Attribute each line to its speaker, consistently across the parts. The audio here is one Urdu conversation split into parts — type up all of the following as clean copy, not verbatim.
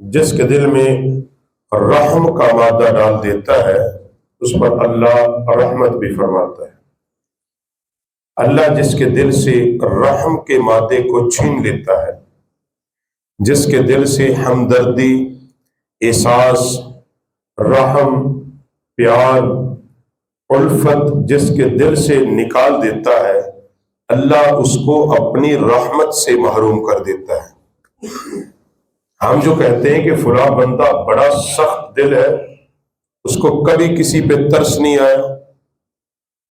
Speaker 1: جس کے دل میں رحم کا مادہ ڈال دیتا ہے اس پر اللہ رحمت بھی فرماتا ہے۔ اللہ جس کے دل سے رحم کے مادے کو چھین لیتا ہے، جس کے دل سے ہمدردی، احساس، رحم، پیار، الفت جس کے دل سے نکال دیتا ہے، اللہ اس کو اپنی رحمت سے محروم کر دیتا ہے۔ ہم جو کہتے ہیں کہ فلاں بندہ بڑا سخت دل ہے، اس کو کبھی کسی پہ ترس نہیں آیا،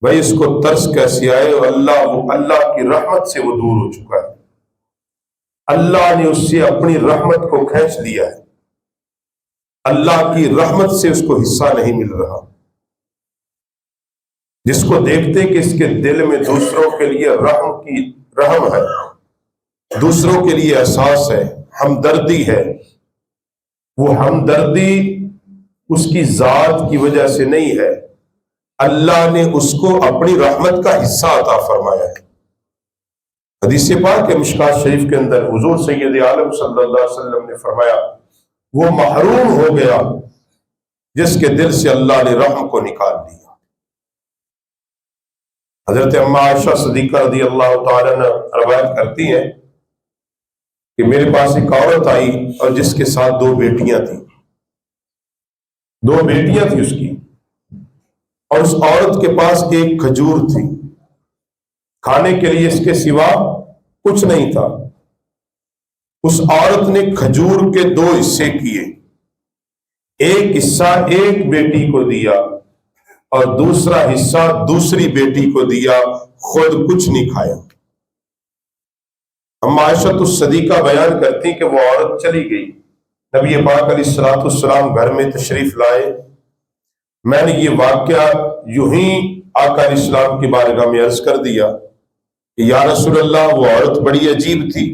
Speaker 1: بھائی اس کو ترس کیسے آئے؟ اللہ کی رحمت سے وہ دور ہو چکا ہے، اللہ نے اس سے اپنی رحمت کو کھینچ لیا ہے، اللہ کی رحمت سے اس کو حصہ نہیں مل رہا۔ جس کو دیکھتے کہ اس کے دل میں دوسروں کے لیے رحم ہے، دوسروں کے لیے احساس ہے، ہمدردی ہے، وہ ہمدردی اس کی ذات کی وجہ سے نہیں ہے، اللہ نے اس کو اپنی رحمت کا حصہ عطا فرمایا ہے۔ حدیث پاک کے مشکات شریف کے اندر حضور سید عالم صلی اللہ علیہ وسلم نے فرمایا، وہ محروم ہو گیا جس کے دل سے اللہ نے رحم کو نکال لیا۔ حضرت اما عائشہ صدیقہ رضی اللہ تعالیٰ عنہ روایت کرتی ہیں کہ میرے پاس ایک عورت آئی اور جس کے ساتھ دو بیٹیاں تھیں اس کی، اور اس عورت کے پاس ایک کھجور تھی، کھانے کے لیے اس کے سوا کچھ نہیں تھا۔ اس عورت نے کھجور کے دو حصے کیے، ایک حصہ ایک بیٹی کو دیا اور دوسرا حصہ دوسری بیٹی کو دیا، خود کچھ نہیں کھایا۔ اما عائشہ الصدیقہ بیان کرتی کہ وہ عورت چلی گئی، نبی پاک علیہ الصلوۃ والسلام گھر میں تشریف لائے، میں نے یہ واقعہ یوں ہی آقا علیہ السلام کی بارگاہ میں عرض کر دیا کہ یا رسول اللہ وہ عورت بڑی عجیب تھی،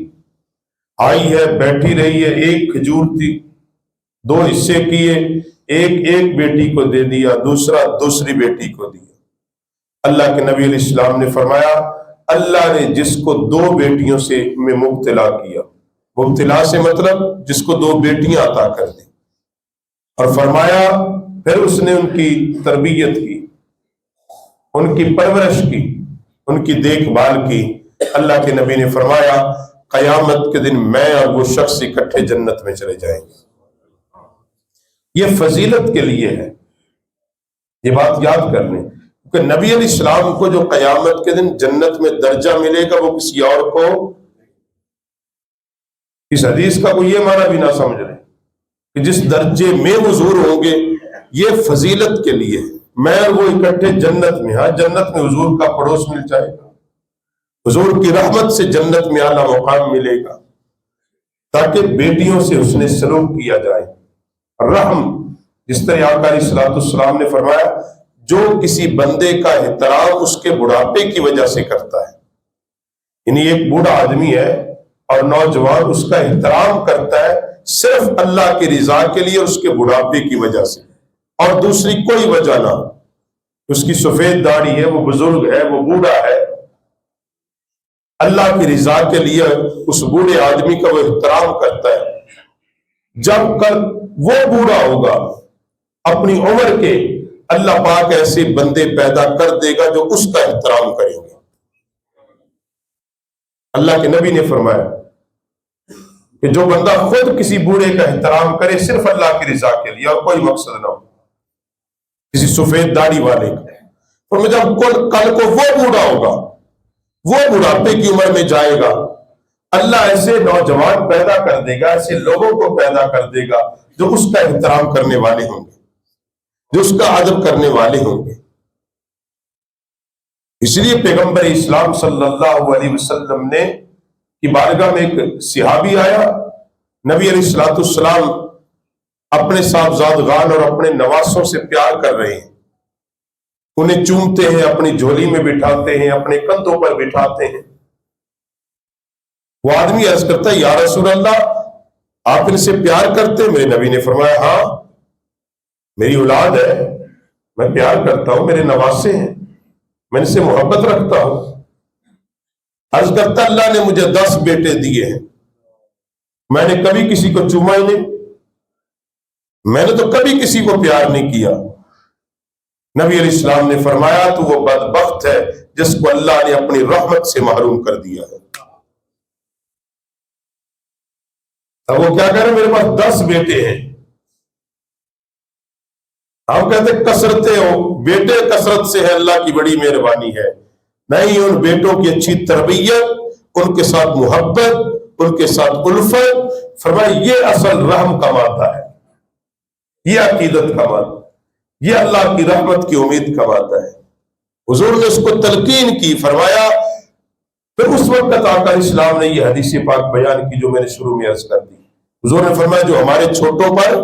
Speaker 1: آئی ہے بیٹھی رہی ہے، ایک کھجور تھی، دو حصے کیے، ایک بیٹی کو دے دیا، دوسرا دوسری بیٹی کو دیا۔ اللہ کے نبی علیہ السلام نے فرمایا، اللہ نے جس کو دو بیٹیوں سے میں مبتلا کیا، مبتلا سے مطلب جس کو دو بیٹیاں عطا کر دی، اور فرمایا پھر اس نے ان کی تربیت کی، ان کی پرورش کی، ان کی دیکھ بھال کی، اللہ کے نبی نے فرمایا قیامت کے دن میں اور وہ شخص اکٹھے جنت میں چلے جائیں گے۔ یہ فضیلت کے لیے ہے، یہ بات یاد کر لیں کہ نبی علیہ السلام کو جو قیامت کے دن جنت میں درجہ ملے گا وہ کسی اور کو، اس حدیث کا کوئی یہ معنی بھی نہ سمجھ رہے کہ جس درجے میں حضور ہوں گے یہ فضیلت کے لیے، میں اور وہ اکٹھے جنت میں، ہاں جنت میں حضور کا پڑوس مل جائے گا، حضور کی رحمت سے جنت میں اعلیٰ مقام ملے گا، تاکہ بیٹیوں سے حسن سلوک کیا جائے، رحم، جس طرح آقا علیہ الصلوۃ والسلام نے فرمایا جو کسی بندے کا احترام اس کے بڑھاپے کی وجہ سے کرتا ہے، یعنی ایک بوڑھا آدمی ہے اور نوجوان اس کا احترام کرتا ہے صرف اللہ کی رضا کے لیے، اس کے بڑھاپے کی وجہ سے، اور دوسری کوئی وجہ نہ، اس کی سفید داڑھی ہے، وہ بزرگ ہے، وہ بوڑھا ہے، اللہ کی رضا کے لیے اس بوڑھے آدمی کا وہ احترام کرتا ہے۔ جب کل وہ بوڑھا ہوگا اپنی عمر کے، اللہ پاک ایسے بندے پیدا کر دے گا جو اس کا احترام کریں گے۔ اللہ کے نبی نے فرمایا کہ جو بندہ خود کسی بوڑھے کا احترام کرے صرف اللہ کی رضا کے لیے اور کوئی مقصد نہ ہو، کسی سفید داڑھی والے کا، اور جب کل کو وہ بوڑھا ہوگا، وہ بڑھاپے کی عمر میں جائے گا، اللہ ایسے نوجوان پیدا کر دے گا، ایسے لوگوں کو پیدا کر دے گا جو اس کا احترام کرنے والے ہوں گے، جو اس کا ادب کرنے والے ہوں گے۔ اس لیے پیغمبر اسلام صلی اللہ علیہ وسلم نے کی بارگاہ میں ایک صحابی آیا، نبی علیہ الصلوۃ والسلام اپنے صاحبزادگان اور اپنے نواسوں سے پیار کر رہے ہیں، انہیں چومتے ہیں، اپنی جھولی میں بٹھاتے ہیں، اپنے کندھوں پر بٹھاتے ہیں۔ وہ آدمی عرض کرتا ہے یا رسول اللہ آپ ان سے پیار کرتے؟ میرے نبی نے فرمایا ہاں، میری اولاد ہے، میں پیار کرتا ہوں، میرے نواسے ہیں، میں ان سے محبت رکھتا ہوں۔ عرض کرتا اللہ نے مجھے 10 بیٹے دیے ہیں، میں نے کبھی کسی کو چوما ہی نہیں، میں نے تو کبھی کسی کو پیار نہیں کیا۔ نبی علیہ السلام نے فرمایا تو وہ بدبخت ہے جس کو اللہ نے اپنی رحمت سے محروم کر دیا ہے۔ اب وہ کیا کہہ رہے ہیں، میرے پاس 10 بیٹے ہیں۔ ہم کہتے ہیں کثرتیں ہو، بیٹے کثرت سے ہے اللہ کی بڑی مہربانی ہے۔ نہیں، ان بیٹوں کی اچھی تربیت، ان کے ساتھ محبت، ان کے ساتھ الفت، فرمایا یہ اصل رحم کا مادہ ہے، یہ عقیدت کا مادہ، یہ اللہ کی رحمت کی امید کا مادہ ہے۔ حضور نے اس کو تلقین کی، فرمایا پھر اس وقت آقا علیہ السلام نے یہ حدیث پاک بیان کی جو میں نے شروع میں عرض کر دی۔ حضور نے فرمایا جو ہمارے چھوٹوں پر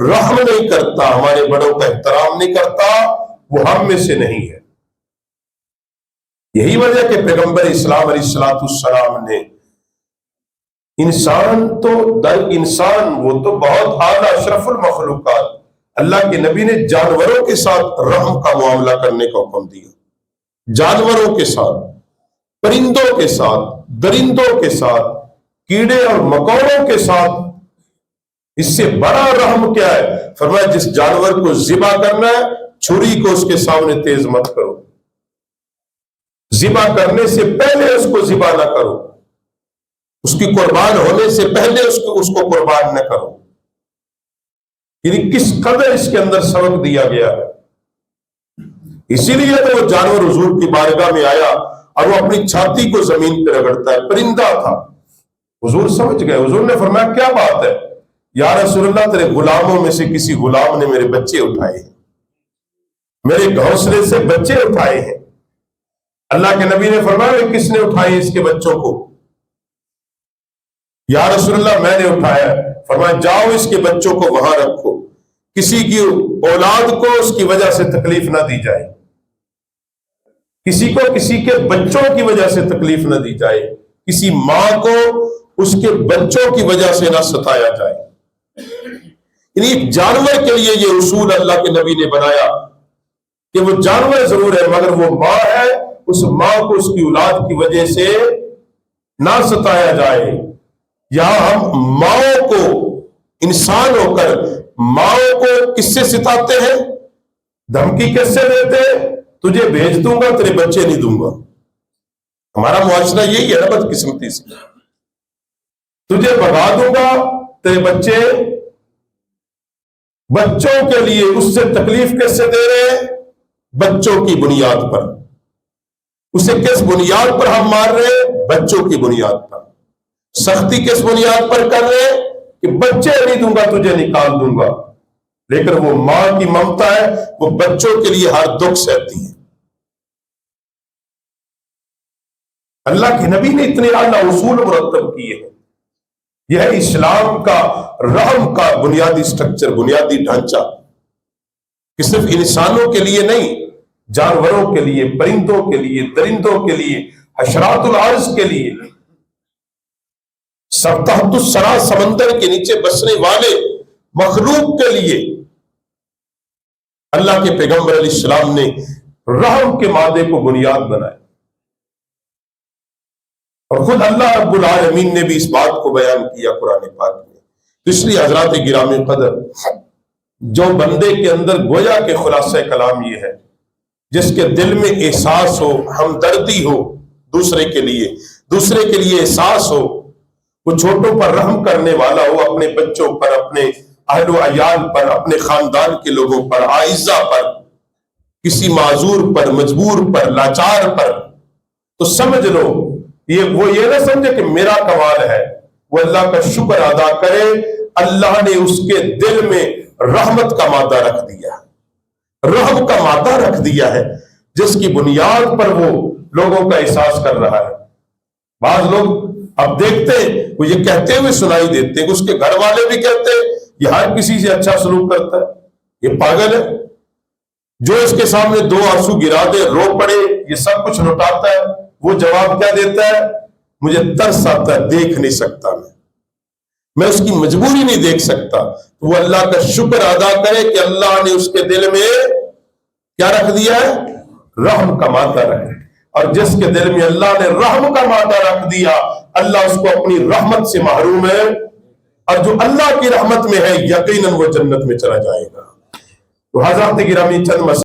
Speaker 1: رحم نہیں کرتا، ہمارے بڑوں کا احترام نہیں کرتا، وہ ہم میں سے نہیں ہے۔ یہی وجہ کہ پیغمبر اسلام علیہ السلام نے انسان تو در انسان، وہ تو بہت اعلیٰ اشرف المخلوقات، اللہ کے نبی نے جانوروں کے ساتھ رحم کا معاملہ کرنے کا حکم دیا۔ جانوروں کے ساتھ، پرندوں کے ساتھ، درندوں کے ساتھ، کیڑے اور مکوڑوں کے ساتھ، اس سے بڑا رحم کیا ہے؟ فرمایا جس جانور کو ذبح کرنا ہے، چھری کو اس کے سامنے تیز مت کرو، ذبح کرنے سے پہلے اس کو ذبح نہ کرو، اس کی قربان ہونے سے پہلے اس کو قربان نہ کرو۔ یعنی کس قدر اس کے اندر سبق دیا گیا ہے۔ اسی لیے تو وہ جانور حضور کی بارگاہ میں آیا اور وہ اپنی چھاتی کو زمین پہ رگڑتا ہے، پرندہ تھا۔ حضور سمجھ گئے، حضور نے فرمایا کیا بات ہے یا رسول اللہ، تیرے غلاموں میں سے کسی غلام نے میرے بچے اٹھائے ہیں، میرے گھونسلے سے بچے اٹھائے ہیں۔ اللہ کے نبی نے فرمایا کس نے اٹھائے اس کے بچوں کو؟ یا رسول اللہ میں نے اٹھایا۔ فرمایا جاؤ اس کے بچوں کو وہاں رکھو، کسی کی اولاد کو اس کی وجہ سے تکلیف نہ دی جائے، کسی کو کسی کے بچوں کی وجہ سے تکلیف نہ دی جائے، کسی ماں کو اس کے بچوں کی وجہ سے نہ ستایا جائے۔ یعنی ایک جانور کے لیے یہ اصول اللہ کے نبی نے بنایا کہ وہ جانور ضرور ہے مگر وہ ماں ہے، اس ماں کو اس کی اولاد کی وجہ سے نہ ستایا جائے۔ یہاں ہم ماؤں کو، انسان ہو کر ماؤں کو کس سے ستاتے ہیں، دھمکی کس سے دیتے ہیں؟ تجھے بھیج دوں گا، تیرے بچے نہیں دوں گا۔ ہمارا معاشرہ یہی ہے نا، بدقسمتی سے، تجھے بھگا دوں گا، تیرے بچے، بچوں کے لیے اس سے تکلیف کس سے دے رہے ہیں؟ بچوں کی بنیاد پر۔ اسے کس بنیاد پر ہم مار رہے ہیں؟ بچوں کی بنیاد پر۔ سختی کس بنیاد پر کر رہے ہیں؟ کہ بچے نہیں دوں گا، تجھے نکال دوں گا۔ لیکن وہ ماں کی ممتا ہے، وہ بچوں کے لیے ہر دکھ سہتی ہے۔ اللہ کے نبی نے اتنے اعلیٰ اصول مرتب کیے ہیں۔ یہ ہے اسلام کا رحم کا بنیادی سٹرکچر، بنیادی ڈھانچہ، کہ صرف انسانوں کے لیے نہیں، جانوروں کے لیے، پرندوں کے لیے، درندوں کے لیے، حشرات الارض کے لیے، سب تحت الثری سمندر کے نیچے بسنے والے مخلوق کے لیے اللہ کے پیغمبر علیہ السلام نے رحم کے مادے کو بنیاد بنایا۔ اور خود اللہ رب العالمین نے بھی اس بات کو بیان کیا قرآن پاک میں۔ تو اس لیے حضرات گرامی قدر، جو بندے کے اندر گویا کے خلاصہ کلام یہ ہے، جس کے دل میں احساس ہو، ہمدردی ہو دوسرے کے لیے احساس ہو، وہ چھوٹوں پر رحم کرنے والا ہو، اپنے بچوں پر، اپنے اہل و عیال پر، اپنے خاندان کے لوگوں پر، عائزہ پر، کسی معذور پر، مجبور پر، لاچار پر، تو سمجھ لو وہ یہ نہ سمجھے کہ میرا کمال ہے، وہ اللہ کا شکر ادا کرے، اللہ نے اس کے دل میں رحمت کا مادہ رکھ دیا ہے، رحم کا مادہ رکھ دیا ہے، جس کی بنیاد پر وہ لوگوں کا احساس کر رہا ہے۔ بعض لوگ اب دیکھتے ہیں، وہ یہ کہتے ہوئے سنائی دیتے ہیں کہ اس کے گھر والے بھی کہتے ہیں یہ ہر کسی سے اچھا سلوک کرتا ہے، یہ پاگل ہے، جو اس کے سامنے 2 آنسو گرا دے، رو پڑے، یہ سب کچھ لوٹاتا ہے۔ وہ جواب کیا دیتا ہے؟ مجھے ترس آتا ہے، دیکھ نہیں سکتا، میں اس کی مجبوری نہیں دیکھ سکتا۔ وہ اللہ کا شکر ادا کرے کہ اللہ نے اس کے دل میں کیا رکھ دیا ہے؟ رحم کا مادہ رکھ دیا۔ اور جس کے دل میں اللہ نے رحم کا مادہ رکھ دیا، اللہ اس کو اپنی رحمت سے محروم اور جو اللہ کی رحمت میں ہے یقیناً وہ جنت میں چلا جائے گا۔ تو حضرات گرامی چند